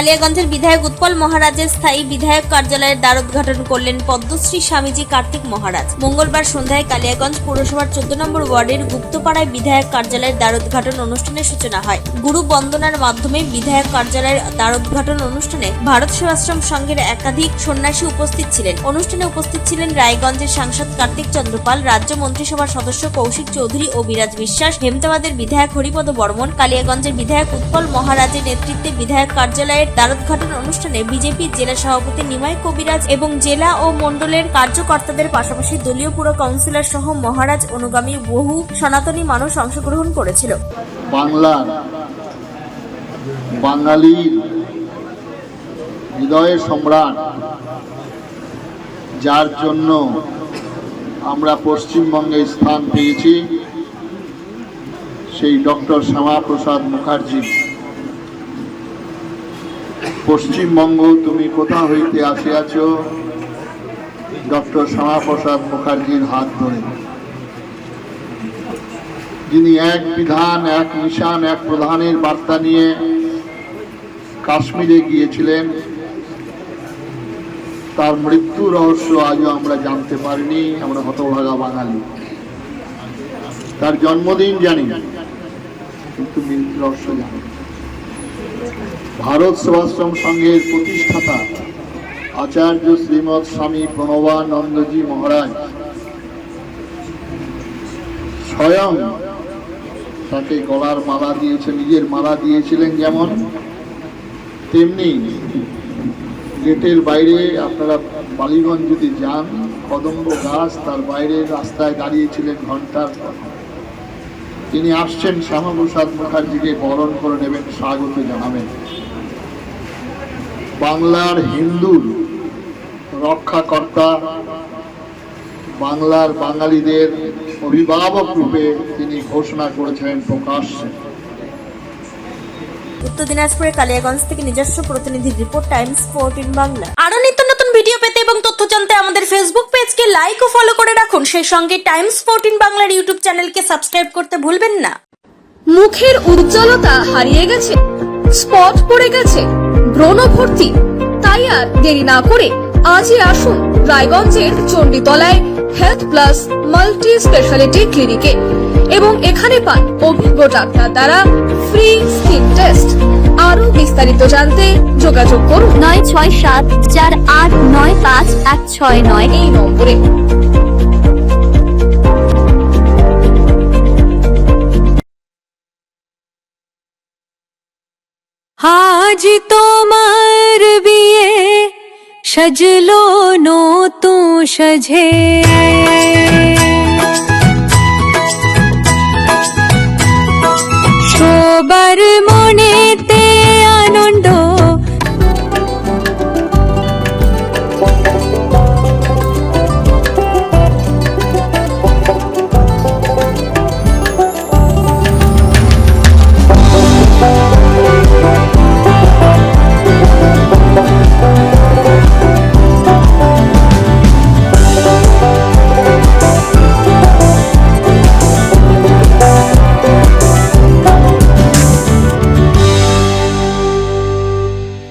কালিয়াগঞ্জের বিধায়ক উৎপল মহারাজের স্থায়ী বিধায়ক কার্যালয়ের দ্বার উদ্ঘাটন করলেন পদ্মশ্রী স্বামীজি কার্তিক মহারাজ। মঙ্গলবার সন্ধ্যায় কালিয়াগঞ্জ পৌরসভার 14 নম্বর ওয়ার্ডের গুপ্তপাড়ায় বিধায়ক কার্যালয়ের দ্বার উদ্ঘাটন অনুষ্ঠানের সূচনা হয়। গুরু বন্দনার মাধ্যমে বিধায়ক কার্যালয়ের দ্বার উদ্ঘাটন অনুষ্ঠানে ভারত সেবাশ্রম সংঘের একাধিক সন্ন্যাসী উপস্থিত ছিলেন। অনুষ্ঠানে উপস্থিত ছিলেন রায়গঞ্জের সাংসদ কার্তিক চন্দ্র পাল, রাজ্য মন্ত্রিসভার সদস্য কৌশিক চৌধুরী ও বিরাজ বিশ্বাস, হেমতাবাদের বিধায়ক হরিপদ বর্মন। কালিয়াগঞ্জের বিধায়ক উৎপল মহারাজের নেতৃত্বে বিধায়ক কার্যালয়ের দ্বার উদ্ঘাটন অনুষ্ঠানে বিজেপির জেলা সভাপতি নিমাই কবিরাজ এবং জেলা ও মণ্ডলের কার্যকর্তাদের পাশাপাশি দলীয় পুর কাউন্সিলর সহ মহারাজ অনুগামী বহু সনাতনী মানুষ অংশগ্রহণ করেছিল। বাংলার বাঙালির হৃদয়ের সম্রাট, যার জন্য আমরা পশ্চিমবঙ্গে স্থান পেয়েছি, সেই ডক্টর শ্যামাপ্রসাদ মুখার্জি। পশ্চিমবঙ্গ তুমি কোথা হইতে আসিয়াছ, ডক্টর শ্যামাপ্রসাদ মুখার্জির হাত ধরে, যিনি এক বিধান, এক মিশন, এক প্রধানের বার্তা নিয়ে কাশ্মীরে গিয়েছিলেন। তার মৃত্যু রহস্য আজও আমরা জানতে পারিনি, আমরা হতভাগা বাঙালি। তার জন্মদিন জানি কিন্তু মৃত্যু রহস্য জানি। ভারত সেবাশ্রম সংঘের প্রতিষ্ঠাতা আচার্য শ্রীমৎ স্বামী প্রণবানন্দজি মহারাজ স্বয়ং তাকে গলার মালা দিয়েছে, নিজের মালা দিয়েছিলেন। যেমন তেমনি গেটের বাইরে আপনারা বালিগঞ্জ যদি যান, কদম্ব গাছ, তার বাইরে রাস্তায় দাঁড়িয়েছিলেন ঘন্টার পর। তিনি আসছেন শ্যামাপ্রসাদ মুখার্জিকে বরণ করে নেবেন, স্বাগত জানাবেন। বাংলার হিন্দুর রক্ষাকর্তা, বাংলার বাঙালিদের অভিভাবক রূপে তিনি ঘোষণা করেছেন প্রকাশ্যে। উত্তর দিনাজপুরের কালিয়াগঞ্জ থেকে নিজস্ব প্রতিনিধি রিপোর্ট, টাইমস 14 বাংলা। আরো নিত্য নতুন ভিডিও পেতে এবং তথ্য জানতে আমাদের ফেসবুক পেজকে লাইক ও ফলো করে রাখুন। সেই সঙ্গে টাইমস 14 বাংলার ইউটিউব চ্যানেলকে সাবস্ক্রাইব করতে ভুলবেন না। মুখের উজ্জ্বলতা হারিয়ে গেছে, স্পট পড়ে গেছে, ব্রণ ভর্তি, তাই আর দেরি না করে আজই আসুন রায়গঞ্জের চণ্ডীতলায় হেলথ প্লাস মাল্টি স্পেশালিটি ক্লিনিকে এবং এখানে পান অভিজ্ঞ ডাক্তার দ্বারা ফ্রি স্কিন টেস্ট। আরো বিস্তারিত জানতে যোগাযোগ করুন 9674895169 এই নম্বরে। আজ তোমার বিয়ে সাজলো নতুন সাজে, সবার